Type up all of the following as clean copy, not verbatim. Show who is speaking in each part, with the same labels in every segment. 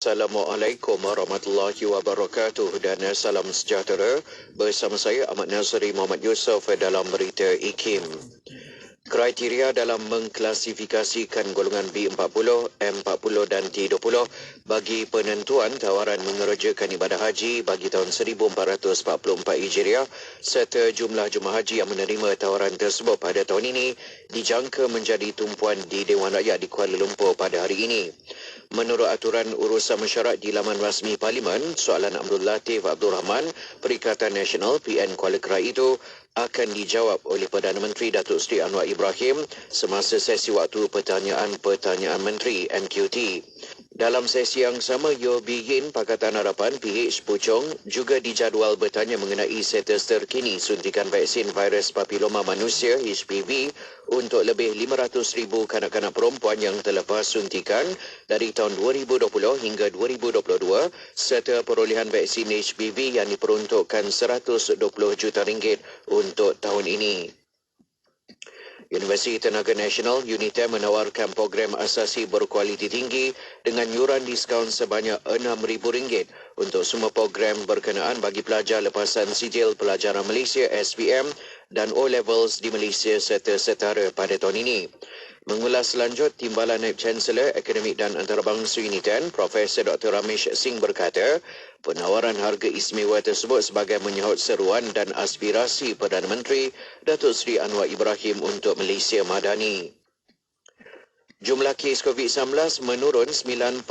Speaker 1: Assalamualaikum warahmatullahi wabarakatuh dan salam sejahtera. Bersama saya Ahmad Nazri Muhammad Yusof dalam berita IKIM. Kriteria dalam mengklasifikasikan golongan B40, M40 dan T20 bagi penentuan tawaran mengerojakan ibadah haji bagi tahun 1444 Hijriah serta jumlah jemaah haji yang menerima tawaran tersebut pada tahun ini dijangka menjadi tumpuan di Dewan Rakyat di Kuala Lumpur pada hari ini. Menurut aturan urusan mesyuarat di laman rasmi Parlimen, soalan Abdul Latif Abdul Rahman, Perikatan Nasional PN Kuala Kerai itu akan dijawab oleh Perdana Menteri Datuk Seri Anwar Ibrahim semasa sesi waktu pertanyaan-pertanyaan menteri MQT. Dalam sesi yang sama, Yeo Bee Yin Pakatan Harapan PH Puchong juga dijadual bertanya mengenai status terkini suntikan vaksin virus papiloma manusia HPV untuk lebih 500,000 kanak-kanak perempuan yang terlepas suntikan dari tahun 2020 hingga 2022 serta perolehan vaksin HPV yang diperuntukkan RM120 juta untuk tahun ini. Universiti Tenaga Nasional UNITEM menawarkan program asasi berkualiti tinggi dengan yuran diskaun sebanyak RM6,000 untuk semua program berkenaan bagi pelajar lepasan sijil pelajaran Malaysia SPM dan O-Levels di Malaysia serta setara pada tahun ini. Mengulas lanjut, Timbalan Naib Chancellor Akademik dan Antarabangsa UNITEM, Profesor Dr. Ramesh Singh berkata, penawaran harga istimewa tersebut sebagai menyahut seruan dan aspirasi Perdana Menteri Datuk Seri Anwar Ibrahim untuk Malaysia Madani. Jumlah kes COVID-19 menurun 9.9%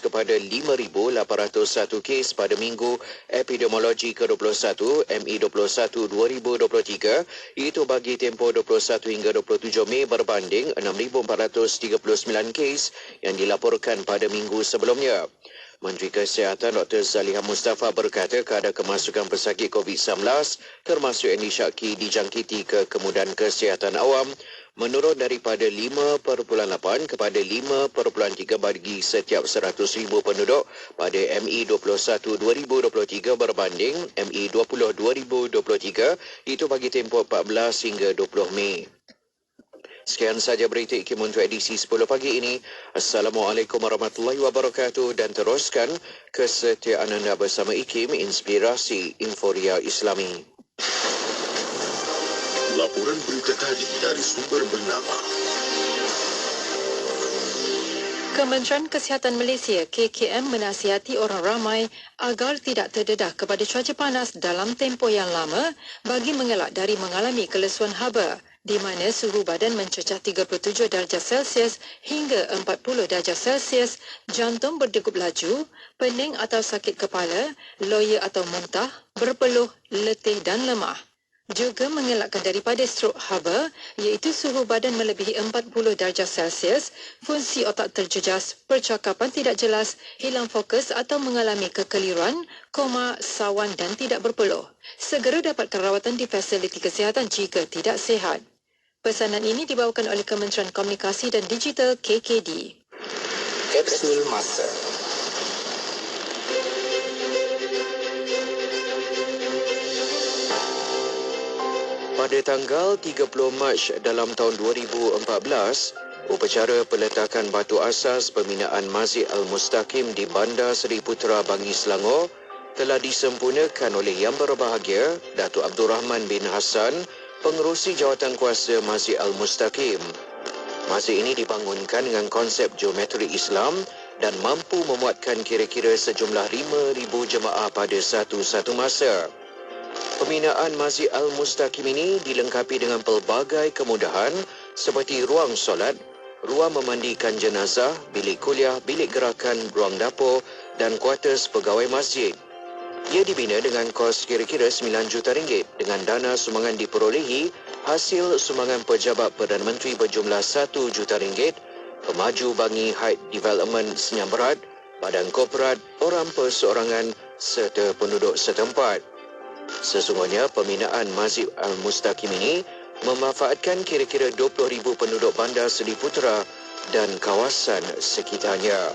Speaker 1: kepada 5,801 kes pada Minggu Epidemiologi ke-21 ME21 2023 iaitu bagi tempoh 21 hingga 27 Mei berbanding 6,439 kes yang dilaporkan pada minggu sebelumnya. Menteri Kesihatan Dr. Zaliha Mustafa berkata kadar kemasukan pesakit COVID-19 termasuk yang disyaki dijangkiti ke kemudahan kesihatan awam menurun daripada 5.8 kepada 5.3 bagi setiap 100,000 penduduk pada ME21 2023 berbanding ME20 2023 itu bagi tempoh 14 hingga 20 Mei. Sekian sahaja berita IKIM untuk edisi 10 pagi ini. Assalamualaikum warahmatullahi wabarakatuh dan teruskan kesetiaan anda bersama IKIM, Inspirasi Inforia Islami.
Speaker 2: Laporan berita tadi dari sumber bernama
Speaker 3: Kementerian Kesihatan Malaysia KKM menasihati orang ramai agar tidak terdedah kepada cuaca panas dalam tempoh yang lama bagi mengelak dari mengalami kelesuan haba di mana suhu badan mencecah 37 darjah Celsius hingga 40 darjah Celsius, jantung berdegup laju, pening atau sakit kepala, loya atau muntah, berpeluh, letih dan lemah. Juga mengelakkan daripada strok haba iaitu suhu badan melebihi 40 darjah Celsius, fungsi otak terjejas, percakapan tidak jelas, hilang fokus atau mengalami kekeliruan, koma, sawan dan tidak berpeluh. Segera dapatkan rawatan di fasiliti kesihatan jika tidak sihat. Pesanan ini dibawakan oleh Kementerian Komunikasi dan Digital KKD.
Speaker 4: Kapsul Masa.
Speaker 1: Pada tanggal 30 Mac dalam tahun 2014, upacara peletakan batu asas pembinaan Masjid Al-Mustaqim di Bandar Seri Putra, Bangi, Selangor telah disempurnakan oleh Yang Berbahagia Datuk Abdul Rahman bin Hassan, Pengerusi Jawatankuasa Masjid Al-Mustaqim. Masjid ini dibangunkan dengan konsep geometri Islam dan mampu memuatkan kira-kira sejumlah 5,000 jemaah pada satu-satu masa. Pembinaan Masjid Al-Mustaqim ini dilengkapi dengan pelbagai kemudahan seperti ruang solat, ruang memandikan jenazah, bilik kuliah, bilik gerakan, ruang dapur dan kuartus pegawai masjid. Ia dibina dengan kos kira-kira RM9 juta dengan dana sumbangan diperolehi hasil sumbangan pejabat Perdana Menteri berjumlah RM1 juta, pemaju Bangi Height Development Senyam Berat, badan korporat, orang perseorangan serta penduduk setempat. Sesungguhnya pembinaan Masjid Al-Mustaqim ini memanfaatkan kira-kira 20,000 penduduk Bandar Seri Putra dan kawasan sekitarnya.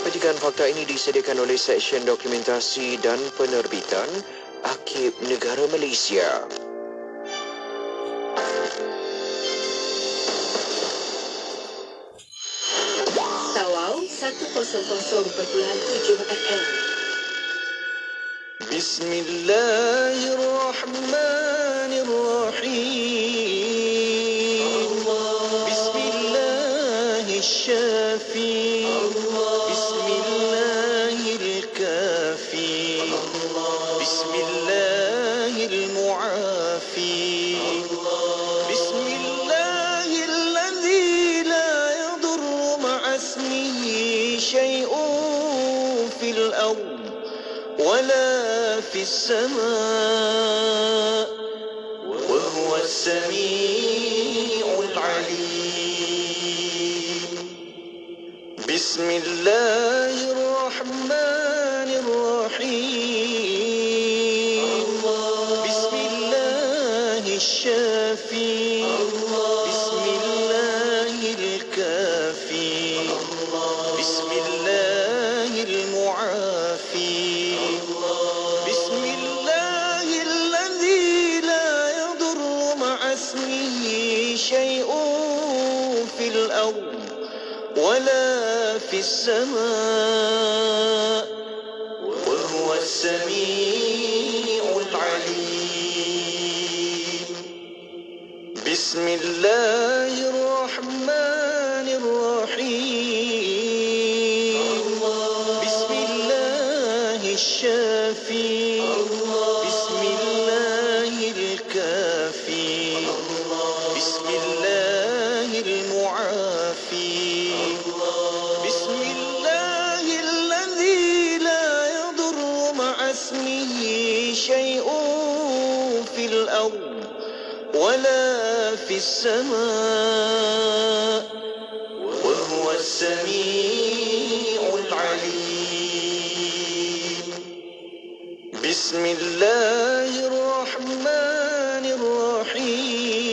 Speaker 1: Petikan fakta ini disediakan oleh Seksyen Dokumentasi dan Penerbitan Arkib Negara Malaysia.
Speaker 3: Tawau 1
Speaker 5: 100.7 FM.
Speaker 6: Bismillahirrahmanirrahim. Bismillahirsyafii. Bismillahirkafi. Bismillahirmuafi. Bismillahilladzi la yadurru ma'asmihi syai'un fil ardh ولا في السماء وهو السميع العليم بسم الله الرحمن الرحيم بسم الله الشافي بسم الله الكافي بسم الله المعافي بسم الله الذي لا يضر مع اسمه شيء في الأرض ولا في السماء وهو السميع العليم بسم الله الرحمن الرحيم بسم الله الشافي بسم الله الكافي بسم الله المعافي بسم الله الذي لا يضر مع اسمه شيء في الأرض ولا في السماء وهو السميع العليم بسم الله الرحمن الرحيم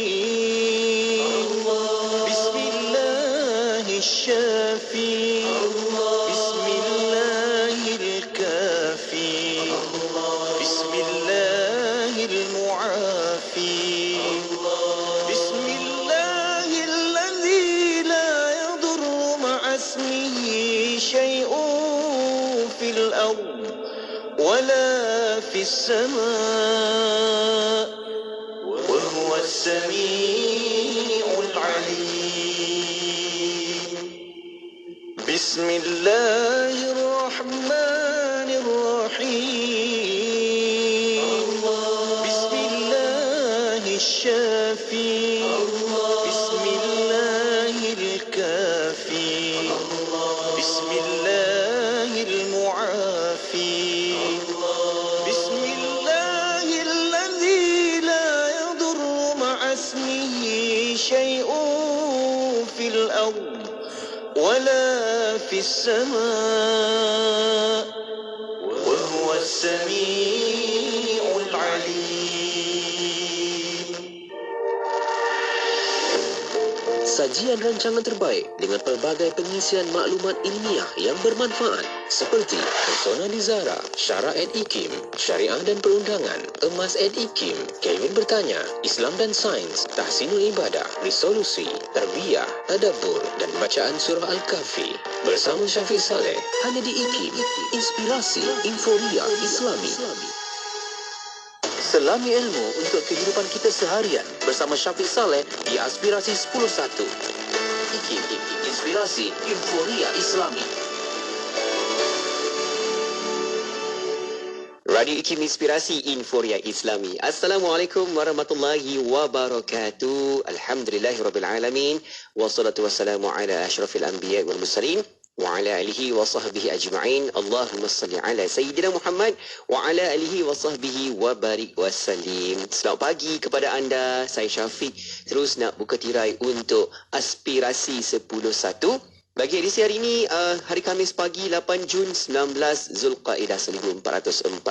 Speaker 6: بسم الله الشافي بسم الله الكافي بسم الله المعافي بسم الله الذي لا يضر مع اسمه شيء في الأرض ولا في السماء وهو السميع العليم بسم الله الرحمن الرحيم بسم الله الشافي بسم الله الكافي بسم الله المعافي بسم الله الذي لا يضر مع اسمه شيء في الأرض ولا في السماء وهو السميع العليم.
Speaker 7: Sajian rancangan terbaik dengan pelbagai pengisian maklumat ilmiah yang bermanfaat seperti Persona Nizara, Syara & Ikim, Syariah dan Perundangan, Emas & Ikim, Kevin Bertanya, Islam dan Sains, Tahsinul Ibadah, Resolusi, Tarbiyah, Tadabbur dan Bacaan Surah Al-Kahfi. Bersama Syafiq Saleh, hanya di Ikim, Inspirasi Inforia Islami. Selami ilmu untuk kehidupan kita seharian bersama Syafiq Saleh di Aspirasi 10.1. IKIM, Inspirasi Inforia Islami. Radio IKIM Inspirasi Inforia Islami. Assalamualaikum warahmatullahi wabarakatuh. Alhamdulillahirrabbilalamin. Wassalatu wassalamu ala ashrafil anbiya wal mursalin. Wa ala alihi wa sahbihi ajma'in. Allahumma salli ala Sayyidina Muhammad wa ala alihi wa sahbihi wa barik wa salim. Selamat pagi kepada anda. Saya Syafiq. Terus nak buka tirai untuk Aspirasi 10.1. Bagi edisi hari ini, hari Khamis pagi 8 Jun 19 Zulqaidah 1444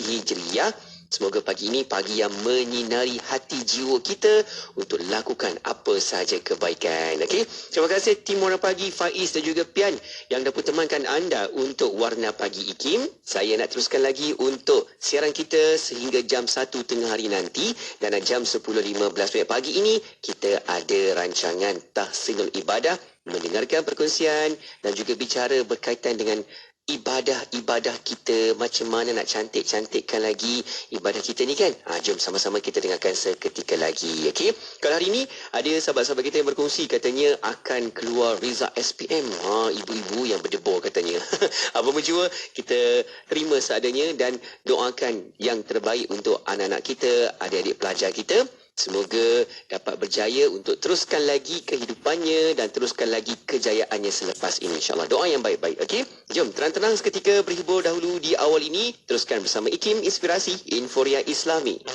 Speaker 7: Hijriah. Semoga pagi ini pagi yang menyinari hati jiwa kita untuk lakukan apa sahaja kebaikan. Okey. Terima kasih tim Warna Pagi Faiz dan juga Pian yang dapat temankan anda untuk Warna Pagi IKIM. Saya nak teruskan lagi untuk siaran kita sehingga jam 1 tengah hari nanti, dan jam 10.15 pagi ini kita ada rancangan Tahsinul Ibadah mendengarkan perkongsian dan juga bicara berkaitan dengan ibadah-ibadah kita, macam mana nak cantik-cantikkan lagi ibadah kita ni kan. Jom sama-sama kita dengarkan seketika lagi. Okey, kalau hari ni ada sahabat-sahabat kita yang berkongsi katanya akan keluar result SPM. Ibu-ibu yang berdebur katanya. Apa pun jua, kita terima seadanya dan doakan yang terbaik untuk anak-anak kita, adik-adik pelajar kita. Semoga dapat berjaya untuk teruskan lagi kehidupannya dan teruskan lagi kejayaannya selepas ini. InsyaAllah doa yang baik-baik. Okey, jom tenang-tenang seketika berhibur dahulu di awal ini. Teruskan bersama IKIM Inspirasi Inforia Islami.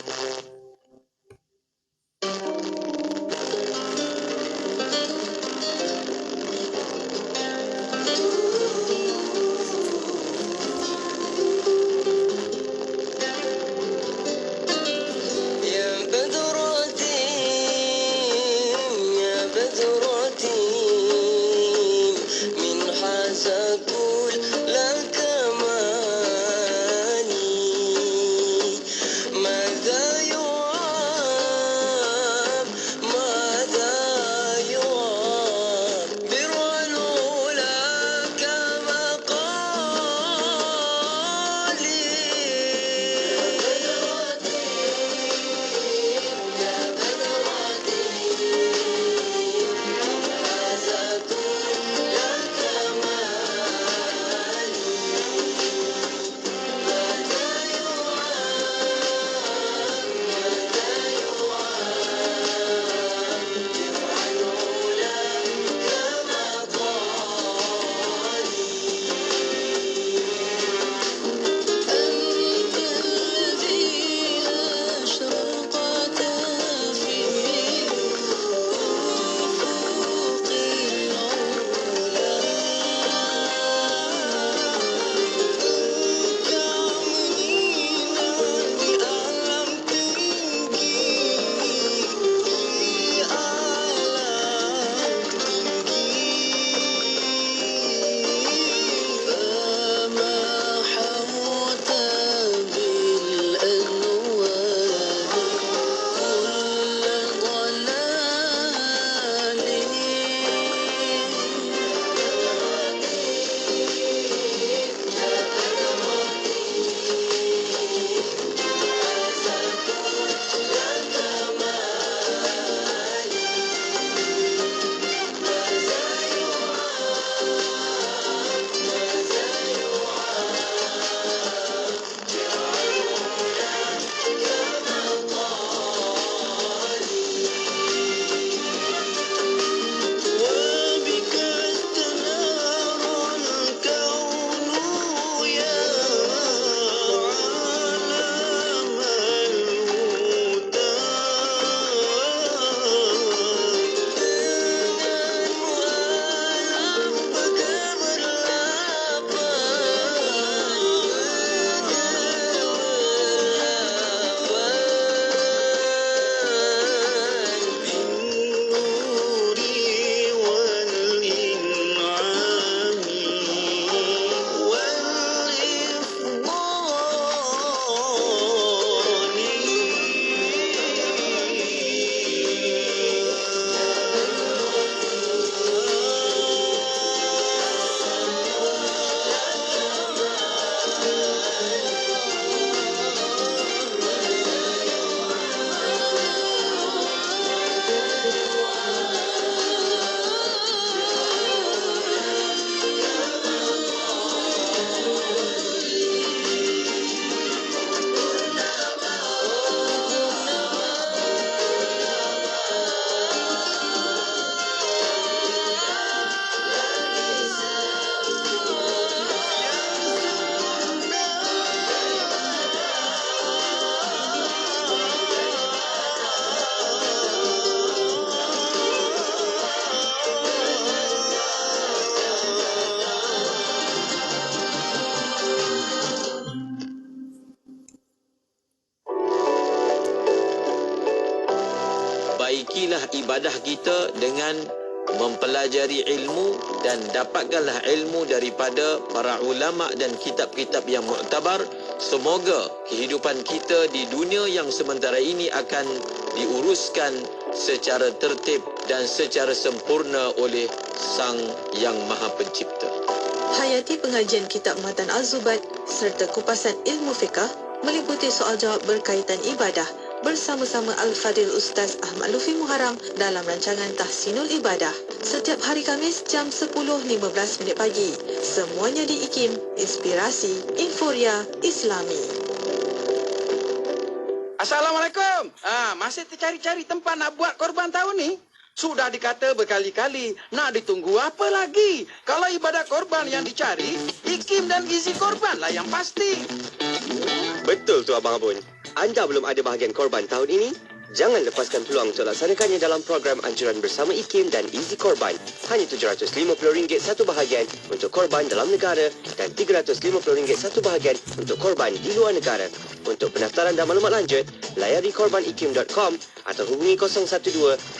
Speaker 7: baikilah ibadah kita dengan mempelajari ilmu
Speaker 1: dan dapatkanlah ilmu daripada para ulama dan kitab-kitab yang muktabar. Semoga kehidupan kita di dunia yang sementara ini akan diuruskan secara tertib dan secara sempurna oleh Sang Yang Maha Pencipta.
Speaker 5: Hayati pengajian kitab Matan Al-Zubat serta kupasan ilmu fiqah meliputi soal jawab berkaitan ibadah bersama-sama Al-Fadil Ustaz Ahmad Lufi Muharram dalam rancangan Tahsinul Ibadah setiap hari Khamis jam 10.15 pagi. Semuanya di IKIM, Inspirasi Inforia Islami.
Speaker 8: Assalamualaikum. Masih tercari-cari tempat nak buat korban tahun ni? Sudah dikata berkali-kali, nak ditunggu apa lagi? Kalau ibadah korban yang dicari, IKIM dan Gizi Korban lah yang pasti.
Speaker 7: Betul tu Abang Abun. Anda belum ada bahagian korban tahun ini? Jangan lepaskan peluang untuk laksanakannya dalam program anjuran bersama IKIM dan Easy Korban. Hanya RM750 satu bahagian untuk korban dalam negara dan RM350 satu bahagian untuk korban di luar negara. Untuk pendaftaran dan maklumat lanjut, layari korbanikim.com atau hubungi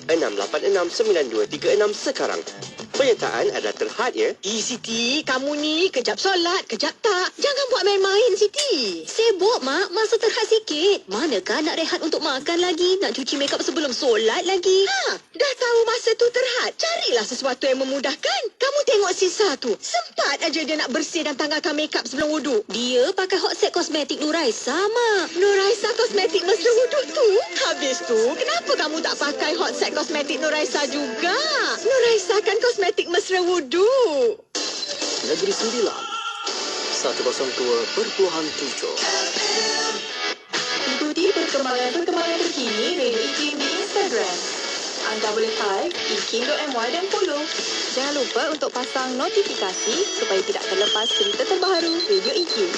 Speaker 7: 012-686-9236 sekarang. Penyertaan adalah terhad ya.
Speaker 5: Siti, kamu ni kejap solat, kejap tak. Jangan buat main-main, Siti.
Speaker 9: Sibuk, Mak. Masa terhad sikit. Manakah nak rehat untuk makan lagi? Nak cuci makeup sebelum solat lagi?
Speaker 5: Dah tahu masa tu terhad. Carilah sesuatu yang memudahkan. Kamu tengok Sisa tu. Sempat aja dia nak bersih dan tanggalkan makeup sebelum wuduk.
Speaker 9: Dia pakai hot set kosmetik Nuraisa, Mak.
Speaker 5: Nuraisa kosmetik mesra wuduk tu. Habis tu, kenapa kamu tak pakai hot set kosmetik Nuraisa juga? Nuraisa kan kosmetik mesra wuduk.
Speaker 10: Negeri Sembilan 102.7.
Speaker 3: Ikuti perkembangan terkini Radio IKIM di Instagram. Anda boleh type ikim.my dan follow. Jangan lupa untuk pasang notifikasi supaya tidak terlepas cerita terbaru Radio IKIM.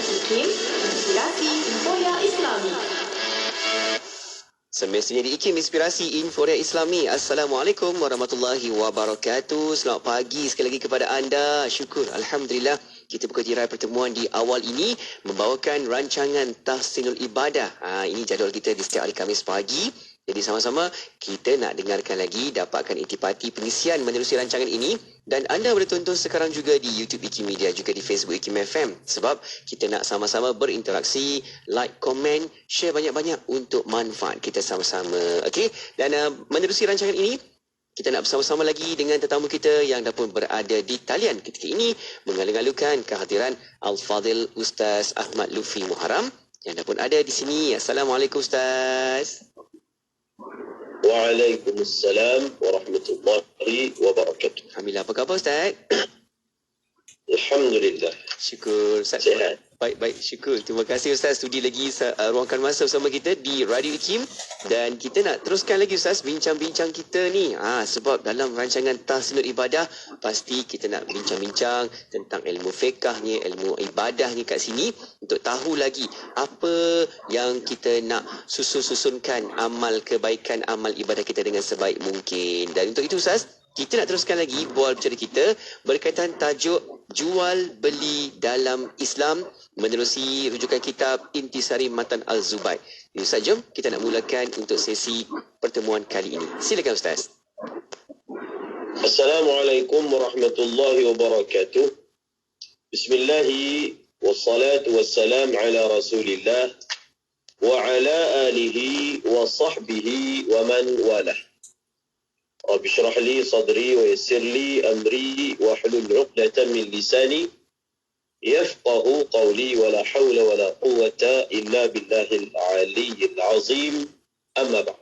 Speaker 3: IKIM, Inspirasi Inforia Islami.
Speaker 7: Semestinya di IKIM Inspirasi Inforia Islami. Assalamualaikum warahmatullahi wabarakatuh. Selamat pagi sekali lagi kepada anda. Syukur, Alhamdulillah. Kita buka tirai pertemuan di awal ini membawakan rancangan Tahsinul Ibadah. Ini jadual kita di setiap hari Khamis pagi. Jadi sama-sama kita nak dengarkan lagi, dapatkan intipati pengisian menerusi rancangan ini. Dan anda boleh tonton sekarang juga di YouTube IKIM Media, juga di Facebook IKIM FM. Sebab kita nak sama-sama berinteraksi, like, komen, share banyak-banyak untuk manfaat kita sama-sama. Okey? Dan menerusi rancangan ini, kita nak bersama-sama lagi dengan tetamu kita yang dah pun berada di talian ketika ini, mengalu-alukan kehadiran Al-Fadil Ustaz Ahmad Lufi Muharram yang dah pun ada di sini. Assalamualaikum Ustaz.
Speaker 2: Waalaikumsalam warahmatullahi wabarakatuh.
Speaker 7: Alhamdulillah, apa khabar Ustaz?
Speaker 2: Alhamdulillah.
Speaker 7: Syukur Ustaz.
Speaker 2: Sihat.
Speaker 7: Baik, syukur. Terima kasih Ustaz sudi lagi ruangkan masa bersama kita di Radio IKIM. Dan kita nak teruskan lagi Ustaz bincang-bincang kita ni. Sebab dalam rancangan Tahsinul Ibadah, pasti kita nak bincang-bincang tentang ilmu fiqahnya, ilmu ibadahnya kat sini. Untuk tahu lagi apa yang kita nak susunkan amal kebaikan, amal ibadah kita dengan sebaik mungkin. Dan untuk itu Ustaz, kita nak teruskan lagi bual bicara kita berkaitan tajuk jual beli dalam Islam menerusi rujukan kitab Intisari Matan Al-Zubat. Ustaz, jom kita nak mulakan untuk sesi pertemuan kali ini. Silakan Ustaz.
Speaker 2: Assalamualaikum warahmatullahi wabarakatuh. Bismillahi wassalatu wassalam ala Rasulillah wa ala alihi wa sahbihi wa man walah. Rabbi syrah li sadri wa yassir li amri wa hlul 'uqdatam min lisani yafqahu qawli wa la hawla wa la quwwata illa billahil aliyyil azim. Amma ba'd.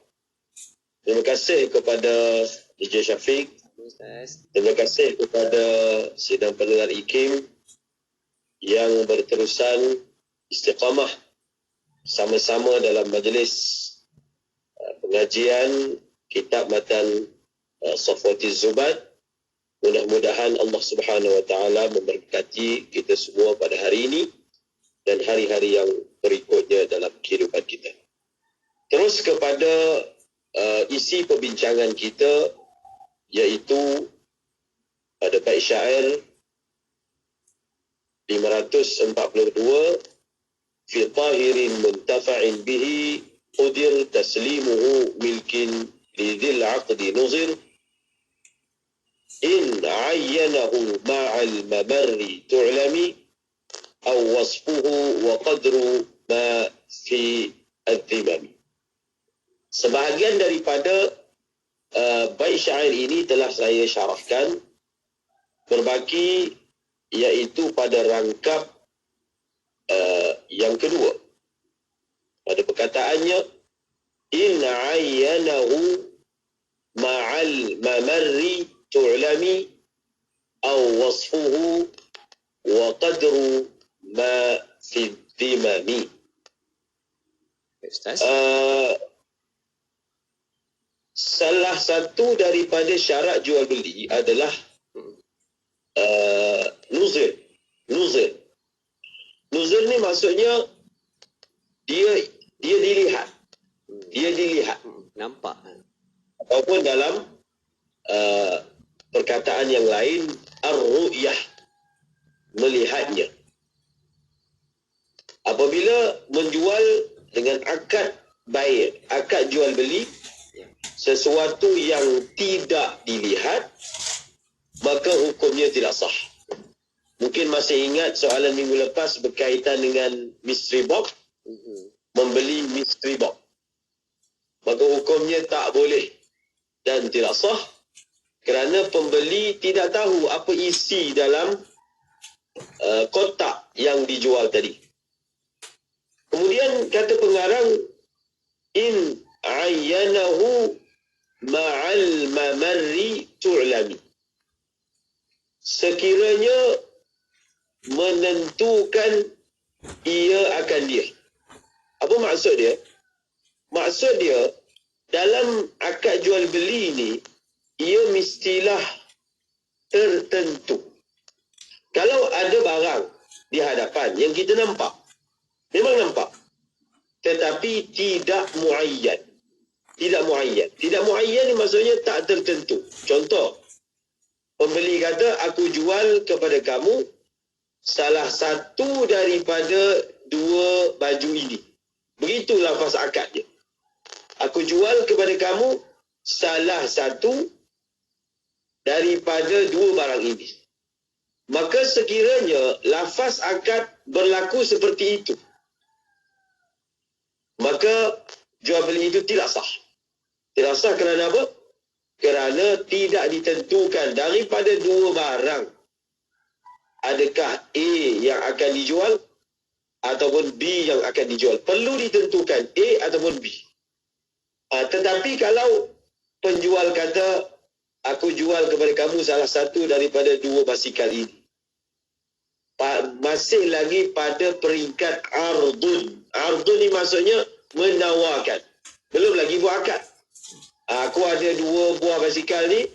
Speaker 2: Terima kasih kepada DJ Syafiq. Terima kasih kepada sidang pendengar IKIM yang berterusan istiqamah sama-sama dalam majlis pengajian kitab Matan Safwatiz Zubat. Mudah-mudahan Allah Subhanahu Wa Taala memberkati kita semua pada hari ini dan hari-hari yang berikutnya dalam kehidupan kita. Terus kepada isi perbincangan kita, iaitu pada bait syair 542, fi tahirin muntafa'in bihi qudir taslimuhu milkin lidhil aqdi nuzir. in ayyanahu ma'al mamarri tu'lami aw wasfuhu wa qadru ma fi al-dhimami. Sebahagian daripada bait syair ini telah saya syarahkan berbaki, iaitu pada rangkap yang kedua. Pada perkataannya, in ayyanahu ma'al mamarri tu'lami aw wasfuhu wa qadru ma fi dhimami.
Speaker 7: Ustaz.
Speaker 2: Salah satu daripada syarat jual beli adalah nuzir. Nuzir ni maksudnya dia dilihat.
Speaker 7: Nampak.
Speaker 2: Ataupun dalam perkataan yang lain, ar-ru'yah, melihatnya. Apabila menjual dengan akad bai', akad jual beli, sesuatu yang tidak dilihat, maka hukumnya tidak sah. Mungkin masih ingat soalan minggu lepas berkaitan dengan mystery box, membeli mystery box. Maka hukumnya tak boleh dan tidak sah kerana pembeli tidak tahu apa isi dalam kotak yang dijual tadi. Kemudian kata pengarang, in ayyanahu ma'al mamarri tu'lami. Sekiranya menentukan ia akan dia. Apa maksud dia? Maksud dia, dalam akad jual beli ini, ia mestilah tertentu. Kalau ada barang di hadapan yang kita nampak, memang nampak, tetapi tidak muayyan. Tidak muayyan ni maksudnya tak tertentu. Contoh, pembeli kata, aku jual kepada kamu salah satu daripada dua baju ini. Begitu lafaz akad dia. Aku jual kepada kamu salah satu daripada dua barang ini. Maka sekiranya lafaz akad berlaku seperti itu, maka jual beli itu tidak sah. Tidak sah kerana apa? Kerana tidak ditentukan daripada dua barang, adakah A yang akan dijual ataupun B yang akan dijual. Perlu ditentukan A ataupun B. Tetapi kalau penjual kata, aku jual kepada kamu salah satu daripada dua basikal ini, masih lagi pada peringkat ardun. Ardun ni maksudnya menawarkan. Belum lagi buat akad. Aku ada dua buah basikal ni,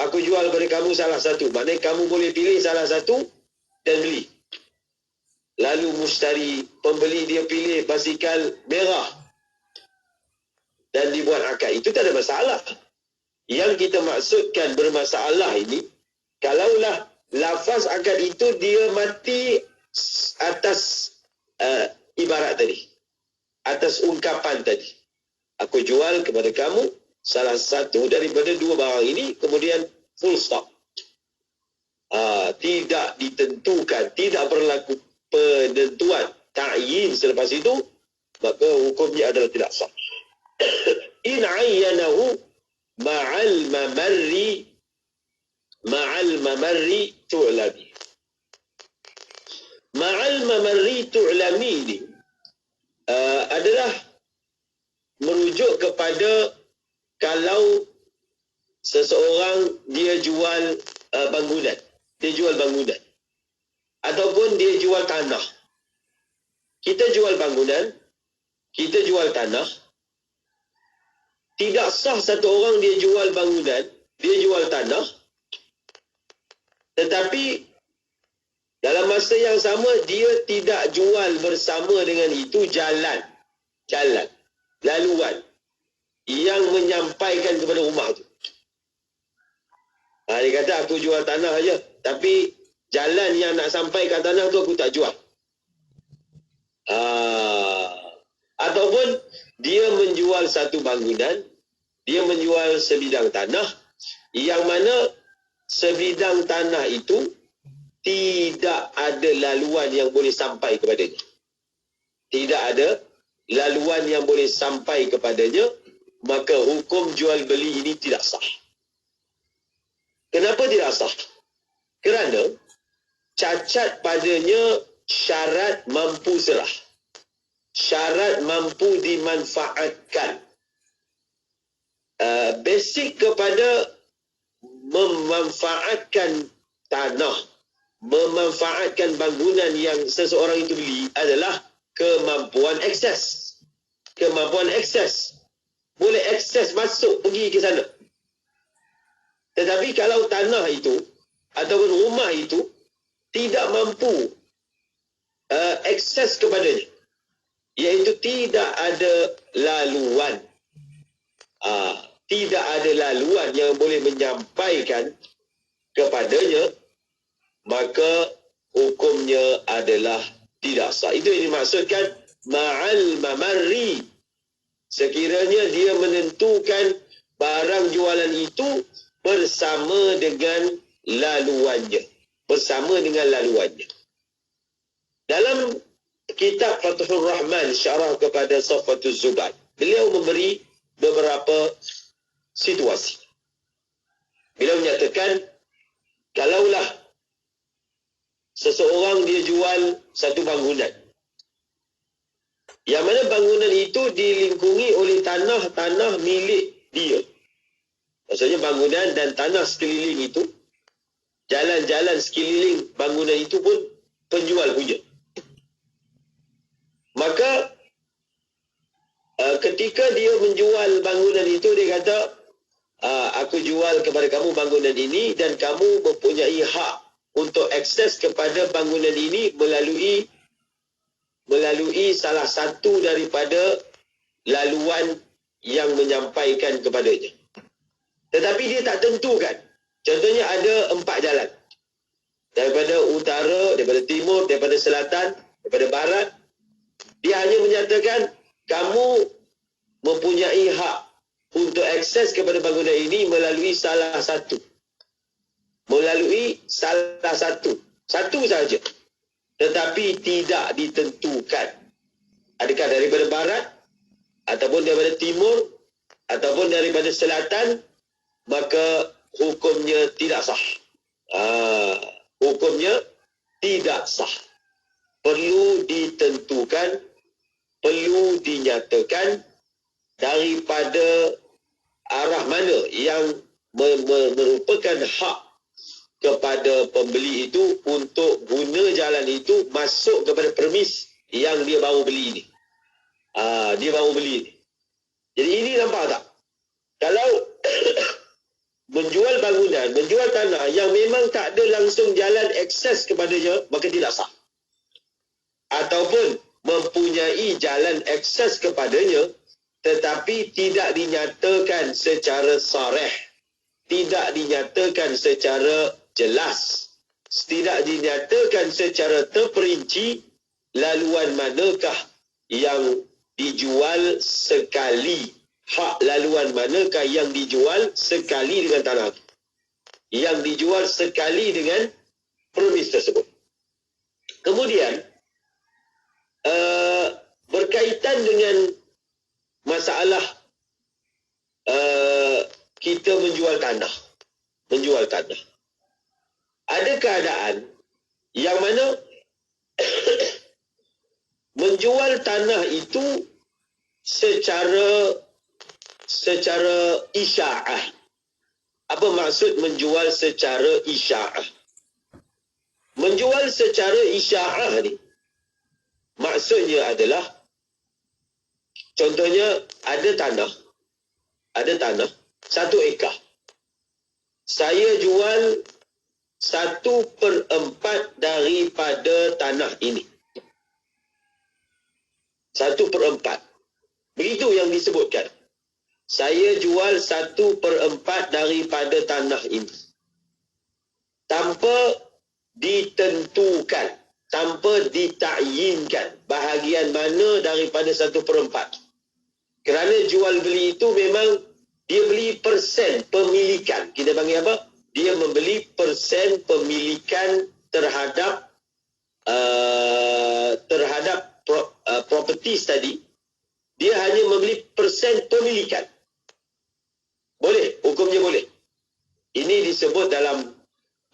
Speaker 2: aku jual kepada kamu salah satu. Maknanya kamu boleh pilih salah satu dan beli. Lalu pembeli dia pilih basikal merah dan dibuat akad. Itu tak ada masalah. Yang kita maksudkan bermasalah ini, kalaulah lafaz akad itu dia mati atas ibarat tadi, atas ungkapan tadi. Aku jual kepada kamu salah satu daripada dua barang ini, kemudian full stop. Tidak ditentukan, tidak berlaku penentuan, ta'yin selepas itu, maka hukumnya adalah tidak sah. In ayyanahu ma'al mamarri tu'lami. Ma'al mamarri tu'lami ini adalah merujuk kepada kalau seseorang dia jual bangunan, ataupun dia jual tanah. Kita jual bangunan, kita jual tanah. Tidak sah satu orang dia jual bangunan, dia jual tanah, tetapi dalam masa yang sama dia tidak jual bersama dengan itu jalan, laluan yang menyampaikan kepada rumah tu. Dia kata aku jual tanah aja, tapi jalan yang nak sampai kat tanah tu aku tak jual. Ataupun dia menjual satu bangunan, dia menjual sebidang tanah, yang mana sebidang tanah itu tidak ada laluan yang boleh sampai kepadanya. Tidak ada laluan yang boleh sampai kepadanya, maka hukum jual beli ini tidak sah. Kenapa tidak sah? Kerana cacat padanya syarat mampu serah. Syarat mampu dimanfaatkan. Basic kepada memanfaatkan tanah, memanfaatkan bangunan yang seseorang itu beli adalah kemampuan akses. Kemampuan akses. Boleh akses masuk pergi ke sana. Tetapi kalau tanah itu ataupun rumah itu tidak mampu akses kepadanya, iaitu tidak ada laluan, tidak ada laluan yang boleh menyampaikan kepadanya, maka hukumnya adalah tidak sah. Itu yang dimaksudkan ma'al mamarri. Sekiranya dia menentukan barang jualan itu bersama dengan laluannya. Bersama dengan laluannya. Dalam kitab Fathul Rahman, syarah kepada Safatul Zubat, beliau memberi beberapa situasi. Beliau menyatakan, kalaulah seseorang dia jual satu bangunan, yang mana bangunan itu dilingkungi oleh tanah milik dia. Maksudnya bangunan dan tanah sekeliling itu, jalan-jalan sekeliling bangunan itu pun penjual punya. Maka ketika dia menjual bangunan itu, dia kata, aku jual kepada kamu bangunan ini dan kamu mempunyai hak untuk akses kepada bangunan ini melalui salah satu daripada laluan yang menyampaikan kepadanya. Tetapi dia tak tentukan. Contohnya ada 4 jalan. Daripada utara, daripada timur, daripada selatan, daripada barat. Dia hanya menyatakan, kamu mempunyai hak untuk akses kepada bangunan ini melalui salah satu. Melalui salah satu. Satu sahaja. Tetapi tidak ditentukan. Adakah daripada barat, ataupun daripada timur, ataupun daripada selatan, maka hukumnya tidak sah. Hukumnya tidak sah. Perlu ditentukan, perlu dinyatakan daripada arah mana yang merupakan hak kepada pembeli itu untuk guna jalan itu masuk kepada premis yang dia baru beli ini. Dia baru beli ini. Jadi ini nampak tak? Kalau menjual bangunan, menjual tanah yang memang tak ada langsung jalan akses kepadanya, maka tidak sah. Ataupun mempunyai jalan akses kepadanya, tetapi tidak dinyatakan secara sarih, tidak dinyatakan secara jelas, tidak dinyatakan secara terperinci laluan manakah yang dijual sekali, hak laluan manakah yang dijual sekali dengan tanah, yang dijual sekali dengan premis tersebut. Kemudian berkaitan dengan masalah kita menjual tanah. Ada keadaan yang mana menjual tanah itu secara isya'ah. Apa maksud menjual secara isya'ah? Menjual secara isya'ah ni maksudnya adalah, contohnya ada tanah 1 ekar. Saya jual 1/4 daripada tanah ini. 1/4. Begitu yang disebutkan. Saya jual 1/4 daripada tanah ini. Tanpa ditentukan, tanpa ditakyinkan bahagian mana daripada 1/4. Kerana jual beli itu memang Dia beli persen pemilikan. Kita panggil apa? Dia membeli persen pemilikan terhadap properties tadi. Dia hanya membeli persen pemilikan. Boleh, hukumnya boleh. Ini disebut dalam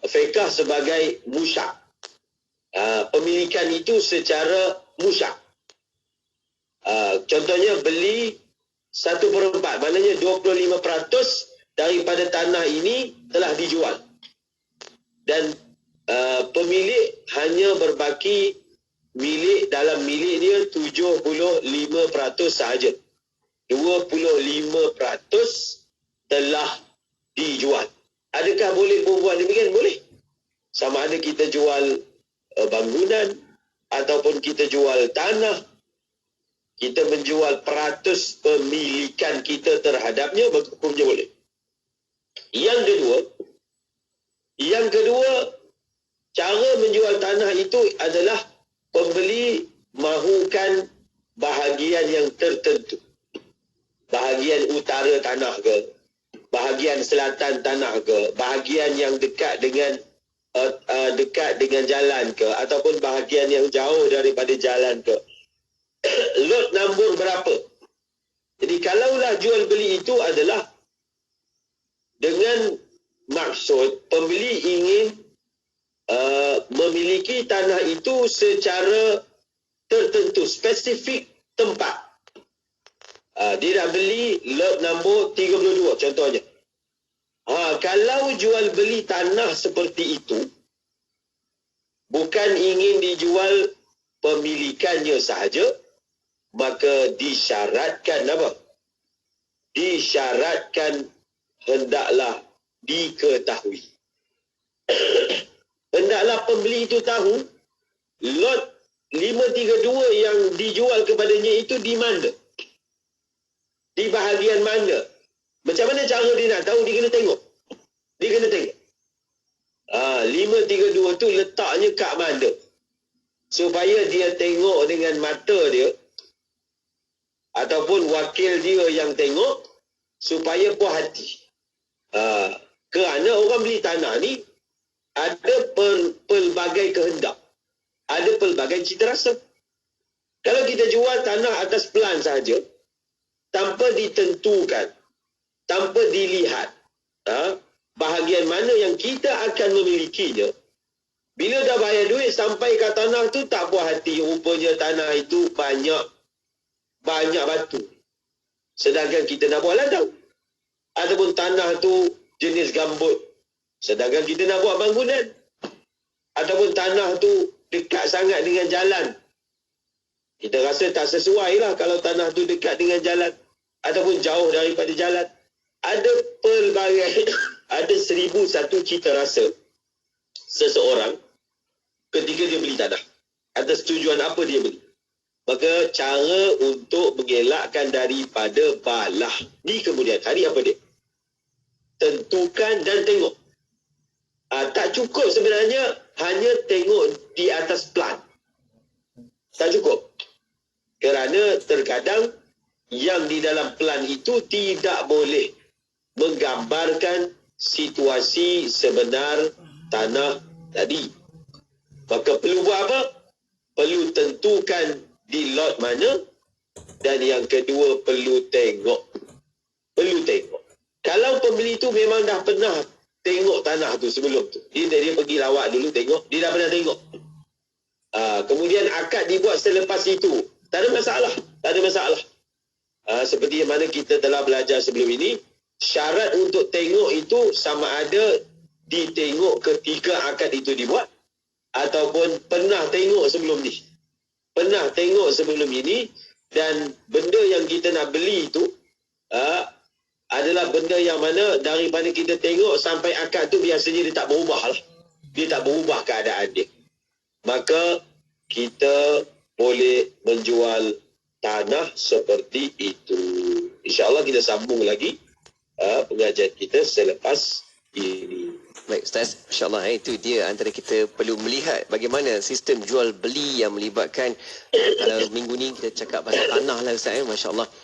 Speaker 2: fiqh sebagai musyak. Pemilikan itu secara musyak. Contohnya beli 1/4, maknanya 25% daripada tanah ini telah dijual. Dan pemilik hanya berbaki dalam milik dia 75% sahaja. 25% telah dijual. Adakah boleh buat demikian? Boleh. Sama ada kita jual bangunan ataupun kita jual tanah, kita menjual peratus pemilikan kita terhadapnya, hukumnya boleh. Yang kedua, cara menjual tanah itu adalah pembeli mahukan bahagian yang tertentu. Bahagian utara tanah ke, bahagian selatan tanah ke, bahagian yang dekat dengan jalan ke, ataupun bahagian yang jauh daripada jalan ke. Lot nombor berapa? Jadi kalaulah jual beli itu adalah dengan maksud pembeli ingin memiliki tanah itu secara tertentu, spesifik tempat. Dia nak beli lot nombor 32 contohnya. Kalau jual beli tanah seperti itu, bukan ingin dijual pemilikannya sahaja, maka disyaratkan apa? Disyaratkan hendaklah diketahui. Hendaklah pembeli itu tahu lot 532 yang dijual kepadanya itu di mana? Di bahagian mana? Macam mana cara dia nak tahu? Dia kena tengok. 532 tu letaknya kat mana? Supaya dia tengok dengan mata dia, ataupun wakil dia yang tengok, supaya puas hati. Kerana orang beli tanah ni ada pelbagai kehendak, ada pelbagai cita rasa. Kalau kita jual tanah atas pelan sahaja, tanpa ditentukan, tanpa dilihat bahagian mana yang kita akan memilikinya, bila dah bayar duit sampai ke tanah tu tak puas hati, rupanya tanah itu banyak batu, sedangkan kita nak buat ladang. Ataupun tanah tu jenis gambut, sedangkan kita nak buat bangunan. Ataupun tanah tu dekat sangat dengan jalan, kita rasa tak sesuai lah kalau tanah tu dekat dengan jalan, ataupun jauh daripada jalan. Ada pelbagai, ada 1001 cita rasa seseorang ketika dia beli tanah. Atas tujuan apa dia beli. Maka cara untuk mengelakkan daripada balah di kemudian hari apa dia? Tentukan dan tengok. Tak cukup sebenarnya hanya tengok di atas plan. Tak cukup. Kerana terkadang yang di dalam plan itu tidak boleh menggambarkan situasi sebenar tanah tadi. Maka perlu buat apa? Perlu tentukan di lot mana, dan yang kedua perlu tengok. Kalau pembeli tu memang dah pernah tengok tanah tu sebelum tu, dia pergi lawak dulu tengok, dia dah pernah tengok. Kemudian akad dibuat selepas itu, tak ada masalah. Seperti yang mana kita telah belajar sebelum ini, syarat untuk tengok itu sama ada ditengok ketika akad itu dibuat, ataupun pernah tengok sebelum ni. Pernah tengok sebelum ini, dan benda yang kita nak beli itu adalah benda yang mana daripada kita tengok sampai akad tu biasanya dia tak berubah lah. Dia tak berubah keadaan dia. Maka kita boleh menjual tanah seperti itu. InsyaAllah kita sambung lagi pengajian kita selepas ini.
Speaker 7: Baik Ustaz, insyaAllah itu dia antara kita perlu melihat bagaimana sistem jual beli yang melibatkan kalau minggu ni kita cakap pasal tanah lah Ustaz, Masya Allah.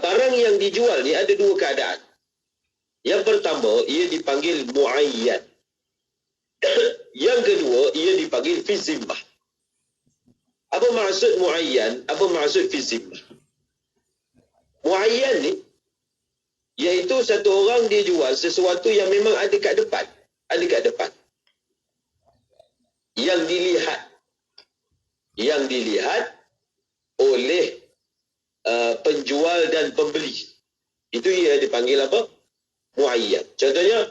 Speaker 2: barang yang dijual ni ada dua keadaan. Yang pertama, ia dipanggil muayyan. Yang kedua, ia dipanggil fi zimmah. Apa maksud muayyan? Apa maksud fi zimmah? Muayyan ni iaitu satu orang dia jual sesuatu yang memang ada kat depan. Ada kat depan. Yang dilihat oleh penjual dan pembeli. Itu ia dipanggil apa? Muayyan. Contohnya,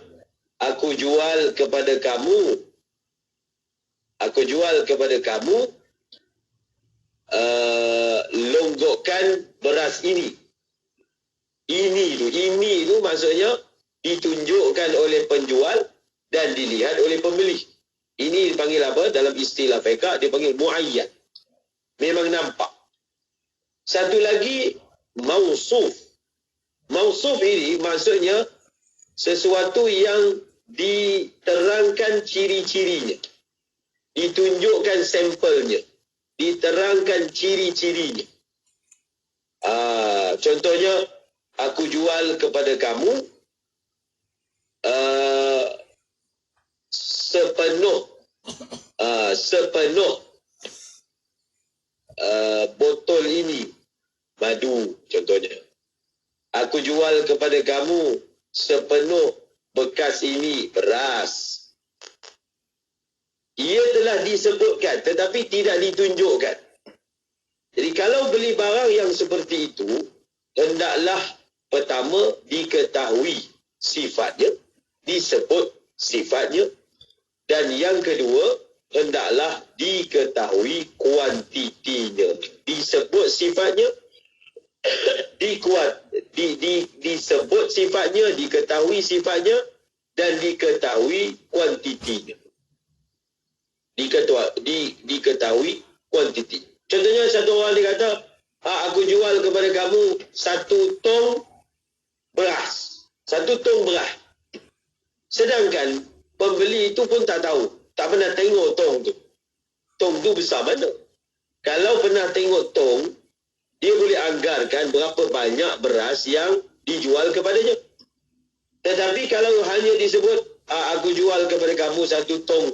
Speaker 2: aku jual kepada kamu longgokkan beras ini. Ini itu maksudnya ditunjukkan oleh penjual dan dilihat oleh pembeli. Ini dipanggil apa? Dalam istilah fiqh dipanggil muayyan. Memang nampak. Satu lagi, mausuf. Mausuf ini maksudnya sesuatu yang diterangkan ciri-cirinya. Ditunjukkan sampelnya. Diterangkan ciri-cirinya. Contohnya, aku jual kepada kamu sepenuh botol ini madu, contohnya. Aku jual kepada kamu sepenuh bekas ini beras. Ia telah disebutkan tetapi tidak ditunjukkan. Jadi kalau beli barang yang seperti itu, hendaklah pertama diketahui sifatnya, disebut sifatnya, dan yang kedua hendaklah diketahui kuantitinya. Disebut sifatnya, disebut sifatnya, diketahui sifatnya, dan diketahui kuantitinya. Diketahui kuantiti. Contohnya satu orang dia kata, aku jual kepada kamu 1 tong beras. 1 tong beras. Sedangkan pembeli itu pun tak tahu. Tak pernah tengok tong tu. Tong tu besar mana? Kalau pernah tengok tong, dia boleh anggarkan berapa banyak beras yang dijual kepadanya. Tetapi kalau hanya disebut, aku jual kepada kamu 1 tong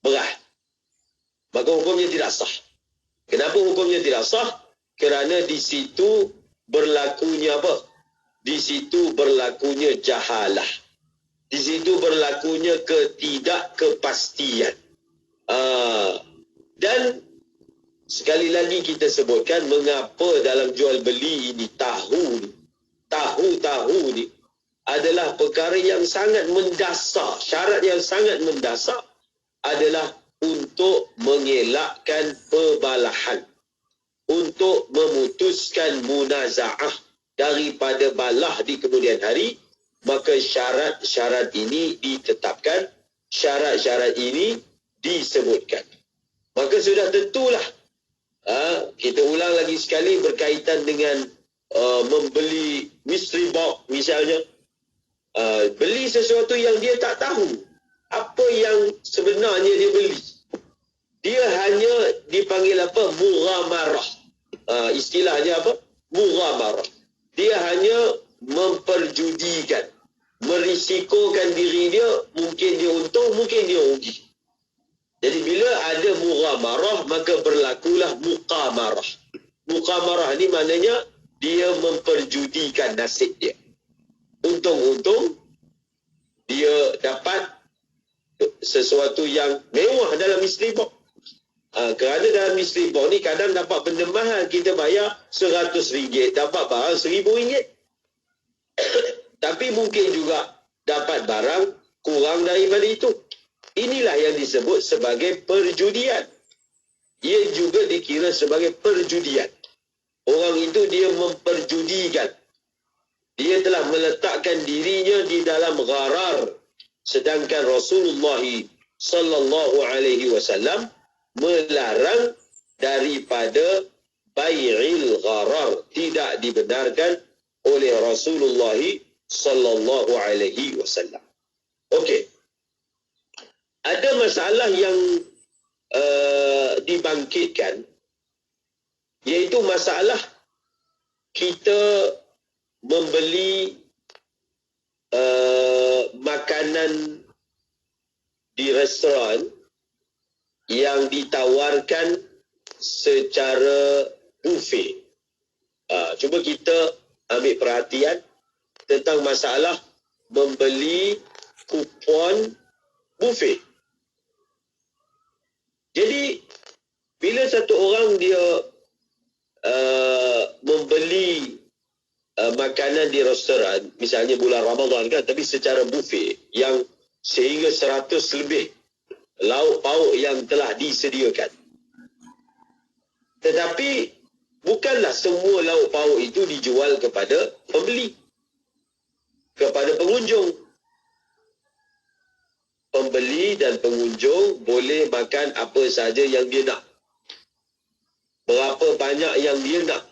Speaker 2: beras, maka hukumnya tidak sah. Kenapa hukumnya tidak sah? Kerana di situ berlakunya apa? Di situ berlakunya jahalah. Di situ berlakunya ketidakkepastian. Dan sekali lagi kita sebutkan mengapa dalam jual beli ini tahu ni adalah perkara yang sangat mendasar. Syarat yang sangat mendasar adalah untuk mengelakkan perbalahan, untuk memutuskan munaza'ah daripada balah di kemudian hari. Maka syarat-syarat ini ditetapkan, syarat-syarat ini disebutkan. Maka sudah tentulah, kita ulang lagi sekali berkaitan dengan membeli mystery box misalnya. Beli sesuatu yang dia tak tahu apa yang sebenarnya dia beli. Dia hanya dipanggil apa? Mughamarah. Istilahnya apa? Mughamarah. Dia hanya memperjudikan, merisikokan diri dia, mungkin dia untung, mungkin dia rugi. Jadi bila ada mughamarah, maka berlakulah muqamarah. Muqamarah ni maknanya dia memperjudikan nasib dia. Untung-untung dia dapat sesuatu yang mewah dalam mystery box. Kerana dalam mystery box ni kadang dapat benda mahal, kita bayar RM100, dapat barang RM1,000. Tapi mungkin juga dapat barang kurang daripada itu. Inilah yang disebut sebagai perjudian. Ia juga dikira sebagai perjudian. Orang itu dia memperjudikan. Dia telah meletakkan dirinya di dalam gharar. Sedangkan Rasulullah sallallahu alaihi wasallam melarang daripada bai'il gharar. Tidak dibenarkan oleh Rasulullah sallallahu alaihi wasallam. Okey. Ada masalah yang dibangkitkan, iaitu masalah kita membeli makanan di restoran yang ditawarkan secara buffet. Cuba kita ambil perhatian tentang masalah membeli kupon buffet. Jadi bila satu orang dia membeli makanan di restoran, misalnya bulan Ramadan kan, tapi secara buffet yang sehingga 100 lebih lauk pauk yang telah disediakan. Tetapi bukanlah semua lauk pauk itu dijual kepada pembeli, kepada pengunjung. Pembeli dan pengunjung boleh makan apa saja yang dia nak, berapa banyak yang dia nak,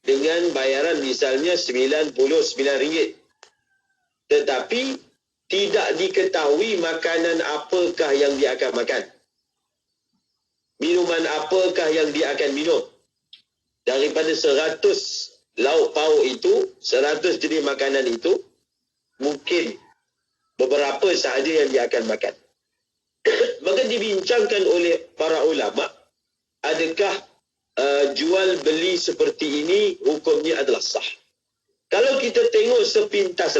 Speaker 2: dengan bayaran misalnya RM99. Tetapi tidak diketahui makanan apakah yang dia akan makan, minuman apakah yang dia akan minum. Daripada 100 lauk pauk itu, 100 jenis makanan itu, mungkin beberapa sahaja yang dia akan makan. Maka dibincangkan oleh para ulama, adakah jual beli seperti ini hukumnya adalah sah. Kalau kita tengok sepintas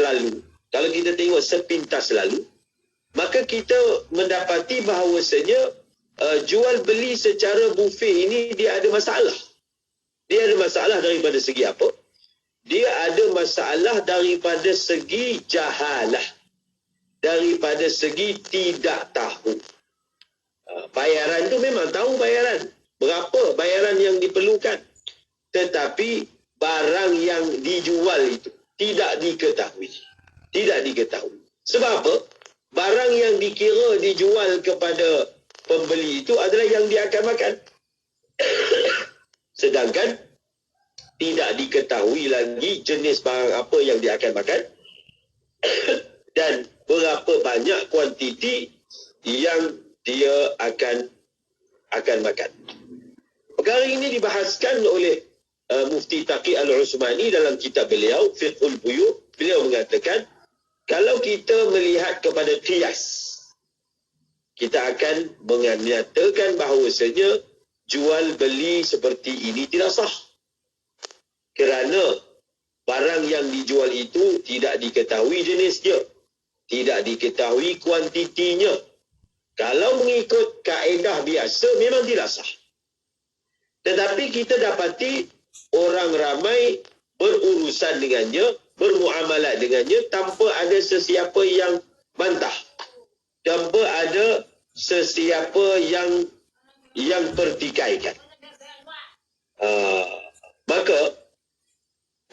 Speaker 2: lalu, maka kita mendapati bahawasanya jual beli secara buffet ini dia ada masalah. Dia ada masalah daripada segi apa? Dia ada masalah daripada segi jahalah, daripada segi tidak tahu. Bayaran tu memang tahu bayaran, berapa bayaran yang diperlukan, tetapi barang yang dijual itu tidak diketahui. Sebab apa? Barang yang dikira dijual kepada pembeli itu adalah yang dia akan makan. Sedangkan tidak diketahui lagi jenis barang apa yang dia akan makan dan berapa banyak kuantiti yang dia akan makan. Perkara ini dibahaskan oleh Mufti Taqi Al-Usmani dalam kitab beliau Fiqhul Buyu'. Beliau mengatakan, kalau kita melihat kepada qiyas, kita akan menyatakan bahawasanya jual beli seperti ini tidak sah. Kerana barang yang dijual itu tidak diketahui jenisnya, tidak diketahui kuantitinya. Kalau mengikut kaedah biasa memang tidak sah. Tetapi kita dapati orang ramai berurusan dengannya, bermuamalat dengannya tanpa ada sesiapa yang bantah, tanpa ada sesiapa yang pertikaikan. Maka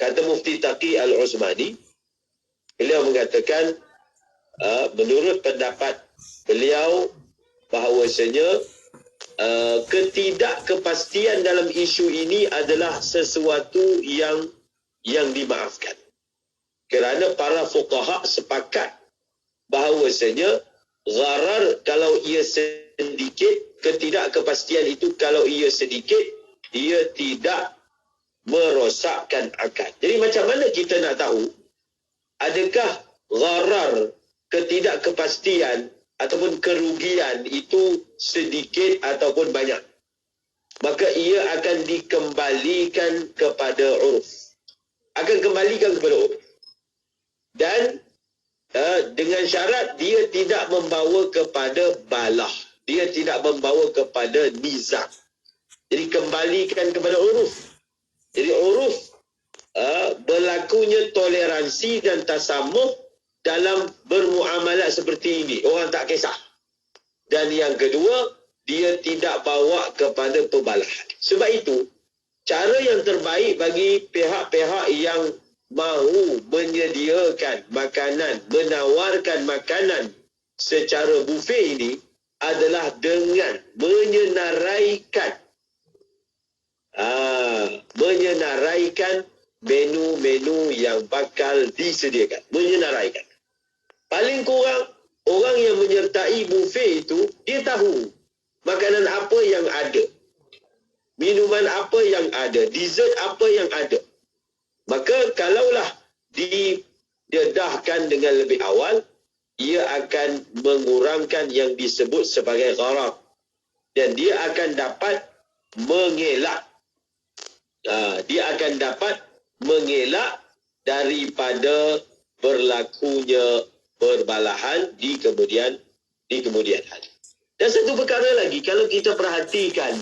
Speaker 2: kata Mufti Taqi Al-Usmani, beliau mengatakan menurut pendapat beliau bahawasanya ketidakkepastian dalam isu ini adalah sesuatu yang dimaafkan. Kerana para fuqaha sepakat bahawasanya gharar kalau ia sedikit, ketidakkepastian itu kalau ia sedikit, ia tidak merosakkan akad. Jadi macam mana kita nak tahu adakah gharar, ketidakkepastian ataupun kerugian itu sedikit ataupun banyak? Maka ia akan dikembalikan kepada uruf. Dan dengan syarat dia tidak membawa kepada balah, dia tidak membawa kepada nizam. Jadi kembalikan kepada uruf. Jadi uruf berlakunya toleransi dan tasamuh dalam bermuamalat seperti ini. Orang tak kisah. Dan yang kedua, dia tidak bawa kepada pembalahan. Sebab itu, cara yang terbaik bagi pihak-pihak yang mahu menyediakan makanan, menawarkan makanan secara buffet ini adalah dengan menyenaraikan menu-menu yang bakal disediakan. Menyenaraikan. Paling kurang, orang yang menyertai buffet itu, dia tahu makanan apa yang ada. minuman apa yang ada, dessert apa yang ada. Maka kalaulah didedahkan dengan lebih awal, ia akan mengurangkan yang disebut sebagai gharar. Dan dia akan dapat mengelak. Dia akan dapat mengelak daripada berlakunya perbalahan di kemudian hari. Dan satu perkara lagi, kalau kita perhatikan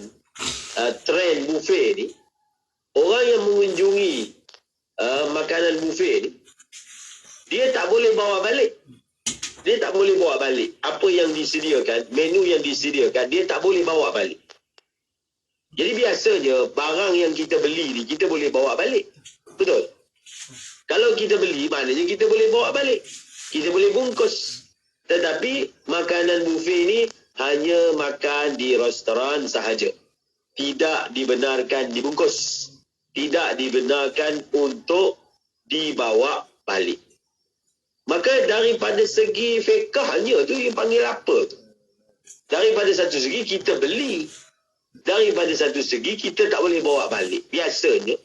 Speaker 2: trend buffet ni, orang yang mengunjungi makanan buffet ni, dia tak boleh bawa balik. Dia tak boleh bawa balik. Apa yang disediakan, menu yang disediakan, dia tak boleh bawa balik. Jadi biasanya, barang yang kita beli ni, kita boleh bawa balik. Betul? Kalau kita beli, maknanya kita boleh bawa balik. Kita boleh bungkus. Tetapi, makanan buffet ni hanya makan di restoran sahaja. Tidak dibenarkan dibungkus. Tidak dibenarkan untuk dibawa balik. Maka daripada segi fiqahnya tu yang panggil apa tu? Daripada satu segi kita beli. Daripada satu segi kita tak boleh bawa balik. Biasanya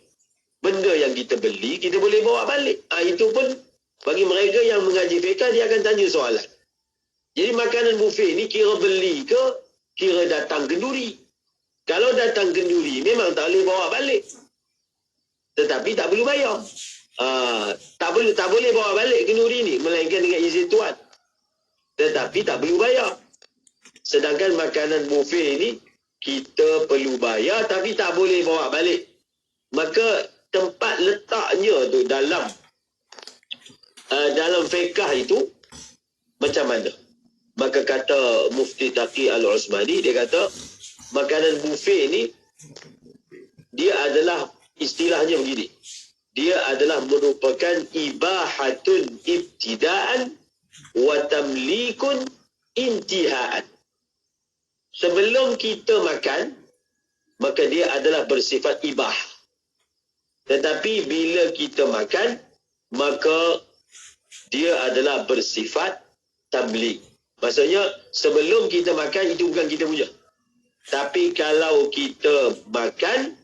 Speaker 2: benda yang kita beli kita boleh bawa balik. Itu pun bagi mereka yang mengaji fiqah dia akan tanya soalan. Jadi makanan buffet ni kira beli ke kira datang kenduri? Kalau datang kenduri memang tak boleh bawa balik. Tetapi tak perlu bayar. Tak boleh bawa balik kenduri ni melainkan dengan izin tuan. Tetapi tak perlu bayar. Sedangkan makanan buffet ni kita perlu bayar tapi tak boleh bawa balik. Maka tempat letaknya tu dalam fiqh itu macam mana? Maka kata Mufti Taqi Al-Usmani, dia kata makanan buffet ni dia adalah istilahnya begini. Dia adalah merupakan ibahatun ibtidaan wa tamlikun intihaan. Sebelum kita makan, maka dia adalah bersifat ibah. Tetapi bila kita makan, maka dia adalah bersifat tamlik. Maksudnya, sebelum kita makan, itu bukan kita punya. Tapi kalau kita makan,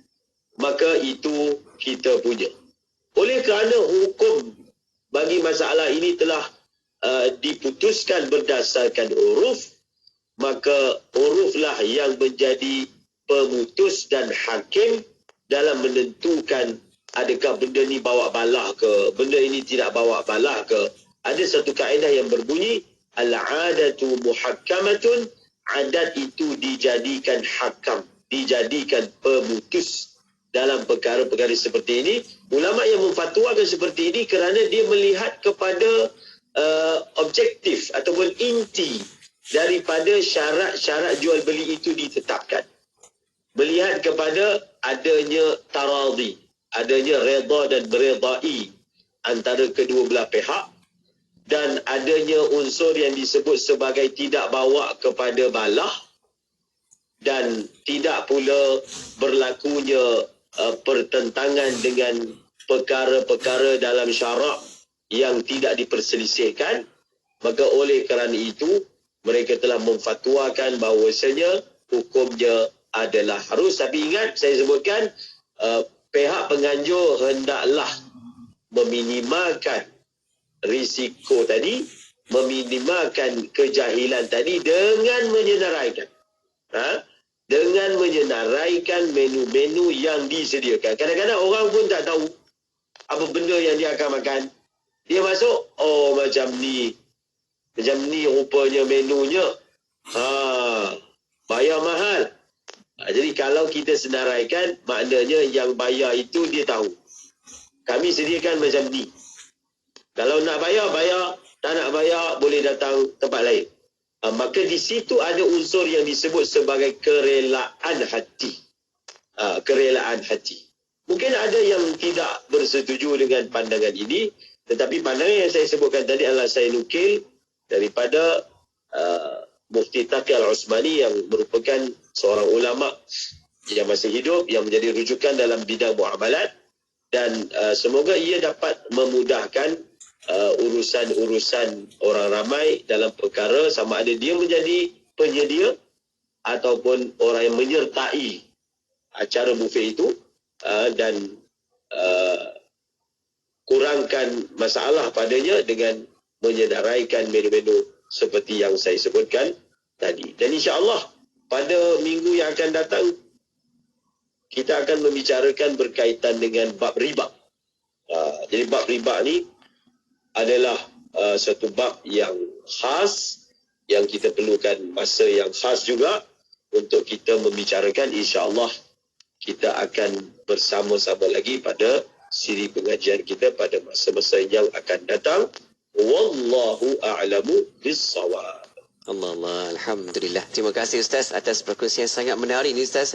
Speaker 2: maka itu kita punya. Oleh kerana hukum bagi masalah ini telah diputuskan berdasarkan uruf, maka uruflah yang menjadi pemutus dan hakim dalam menentukan adakah benda ni bawa balah ke, benda ini tidak bawa balah ke. Ada satu kaedah yang berbunyi, al-adatu muhakkamatun, adat itu dijadikan hakam, dijadikan pemutus dalam perkara-perkara seperti ini. Ulama yang memfatwakan seperti ini kerana dia melihat kepada objektif ataupun inti daripada syarat-syarat jual beli itu ditetapkan. Melihat kepada adanya taradhi, adanya redha dan beredai antara kedua belah pihak, dan adanya unsur yang disebut sebagai tidak bawa kepada balah, dan tidak pula berlakunya pertentangan dengan perkara-perkara dalam syarak yang tidak diperselisihkan. Maka oleh kerana itu mereka telah memfatwakan bahawasanya hukumnya adalah harus. Tapi ingat, saya sebutkan pihak penganjur hendaklah meminimalkan risiko tadi, meminimalkan kejahilan tadi dengan menyenaraikan. Dengan menyenaraikan menu-menu yang disediakan. Kadang-kadang orang pun tak tahu apa benda yang dia akan makan. Dia masuk, oh macam ni rupanya menunya. Bayar mahal. Jadi kalau kita senaraikan, maknanya yang bayar itu dia tahu. Kami sediakan macam ni. Kalau nak bayar, bayar. Tak nak bayar, boleh datang tempat lain. Maka di situ ada unsur yang disebut sebagai kerelaan hati. Kerelaan hati. Mungkin ada yang tidak bersetuju dengan pandangan ini, tetapi pandangan yang saya sebutkan tadi adalah saya nukil daripada Mufti Taqi Al-Usmani yang merupakan seorang ulama yang masih hidup, yang menjadi rujukan dalam bidang muamalat, dan semoga ia dapat memudahkan urusan-urusan orang ramai dalam perkara sama ada dia menjadi penyedia ataupun orang yang menyertai acara buffet itu dan kurangkan masalah padanya dengan menyedaraikan menu-menu seperti yang saya sebutkan tadi. Dan insya-Allah pada minggu yang akan datang kita akan membicarakan berkaitan dengan bab riba. Jadi bab riba ni adalah satu bab yang khas, yang kita perlukan masa yang khas juga untuk kita membicarakan. InsyaAllah kita akan bersama-sama lagi pada siri pengajian kita pada masa-masa yang akan datang. Wallahu a'lamu bis-shawab.
Speaker 7: Allah, Alhamdulillah. Terima kasih Ustaz atas perkongsian sangat menarik ni Ustaz.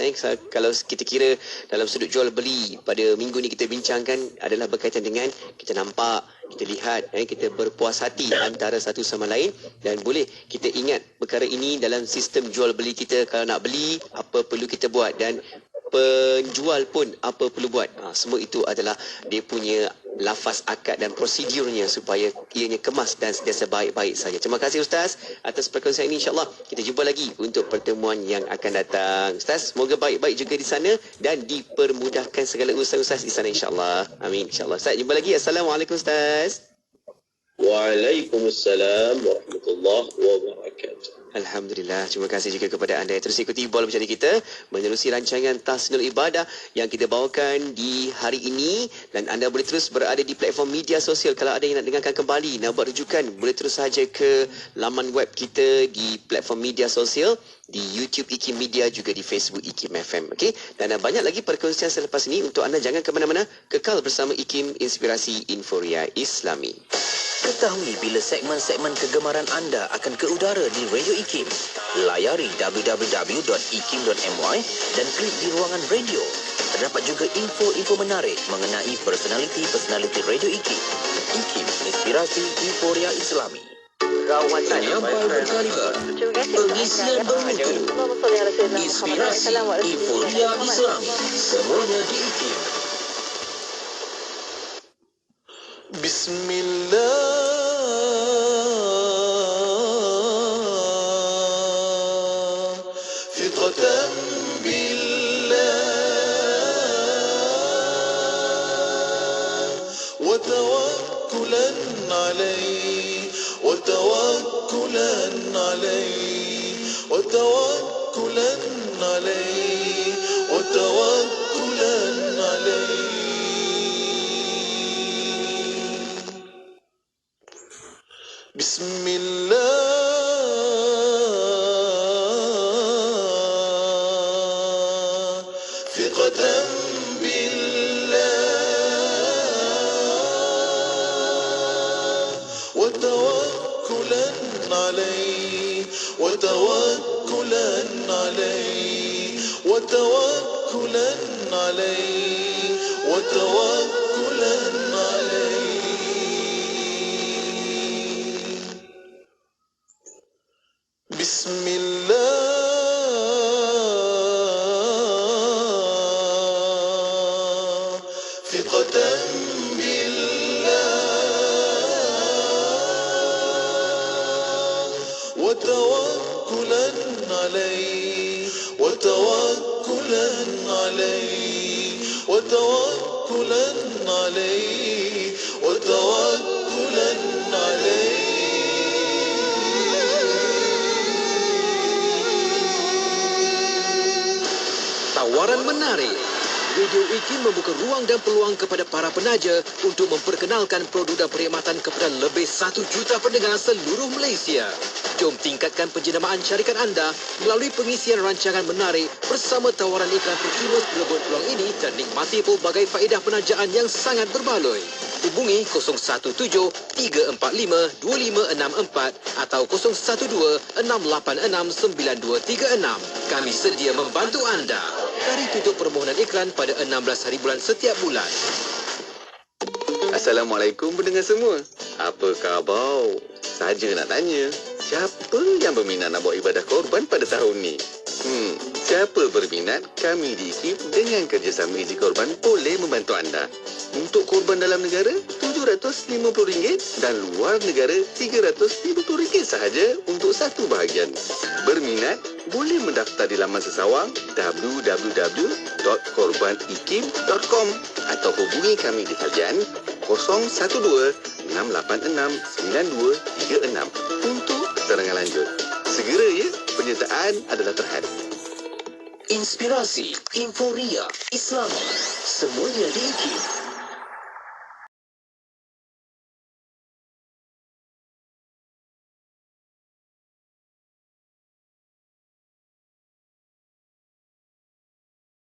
Speaker 7: Kalau kita kira dalam sudut jual beli pada minggu ni kita bincangkan adalah berkaitan dengan kita nampak, kita lihat, kita berpuas hati antara satu sama lain, dan boleh kita ingat perkara ini dalam sistem jual beli kita. Kalau nak beli, apa perlu kita buat, dan penjual pun apa perlu buat. Semua itu adalah dia punya lafaz akad dan prosedurnya supaya ianya kemas dan sentiasa baik-baik saja. Terima kasih Ustaz atas perkongsian ini. InsyaAllah kita jumpa lagi untuk pertemuan yang akan datang. Ustaz, semoga baik-baik juga di sana dan dipermudahkan segala urusan Ustaz di sana insyaAllah. Amin insyaAllah. Ustaz, jumpa lagi. Assalamualaikum Ustaz.
Speaker 2: Waalaikumsalam warahmatullahi wabarakatuh.
Speaker 7: Alhamdulillah, terima kasih juga kepada anda yang terus ikuti Bola Bercanda kita menerusi rancangan Tasnul Ibadah yang kita bawakan di hari ini, dan anda boleh terus berada di platform media sosial. Kalau ada yang nak dengarkan kembali, nak buat rujukan, boleh terus saja ke laman web kita di platform media sosial, di YouTube IKIM Media, juga di Facebook IKIM FM. Okey, dan banyak lagi perkongsian selepas ini untuk anda. Jangan ke mana-mana, kekal bersama IKIM Inspirasi Inforia Islami.
Speaker 11: Ketahui bila segmen-segmen kegemaran anda akan ke udara di Radio IKIM. Layari www.ikim.my dan klik di ruangan radio. Terdapat juga info-info menarik mengenai personaliti-personaliti Radio IKIM. IKIM, Inspirasi Inforia Islami. Rawatan nyampai berkaliber, pengisian bermutu, inspirasi Inforia Islami. Semuanya di IKIM.
Speaker 6: Bismillah, fitratan billah, wa tawakkulan alayhi, wa tawakkulan alayhi, wa tawakkulan alayhi, wa tawakkulan alayhi. Bismillah, fiqatan billah, wa tawakkulan alayhi, wa tawakkulan alayhi, wa tawakkulan alayhi, wa tawakkulan alayhi. Bismillah, fiqatan billah, wa tawakkulan alayhi, wa tawakkulan alayhi, wa tawakkulan alayhi, wa tawakkulan alayhi.
Speaker 10: Tawaran menarik. Radio IKIM membuka ruang dan peluang kepada para penaja untuk memperkenalkan produk dan perkhidmatan kepada lebih 1 juta pendengar seluruh Malaysia. Jom tingkatkan penjenamaan syarikat anda melalui pengisian rancangan menarik bersama tawaran iklan percuma sebelum peluang ini dan nikmati pelbagai faedah penajaan yang sangat berbaloi. Hubungi 017-345-2564 atau 012-686-9236. Kami sedia membantu anda. Tarikh tutup permohonan iklan pada 16 hari bulan setiap bulan.
Speaker 12: Assalamualaikum pendengar semua. Apa khabar? Saja nak tanya, siapa yang berminat nak buat ibadah korban pada tahun ni? Siapa berminat, kami di IKIM dengan kerjasama Easy Korban boleh membantu anda. Untuk korban dalam negara, RM750 dan luar negara RM350 sahaja untuk satu bahagian. Berminat, boleh mendaftar di laman sesawang www.korbanikim.com atau hubungi kami di talian 012-686-9236 untuk keterangan lanjut. Segera ya, penyertaan adalah terhad.
Speaker 11: Inspirasi, Inforia, Islami. Semuanya di IKIM.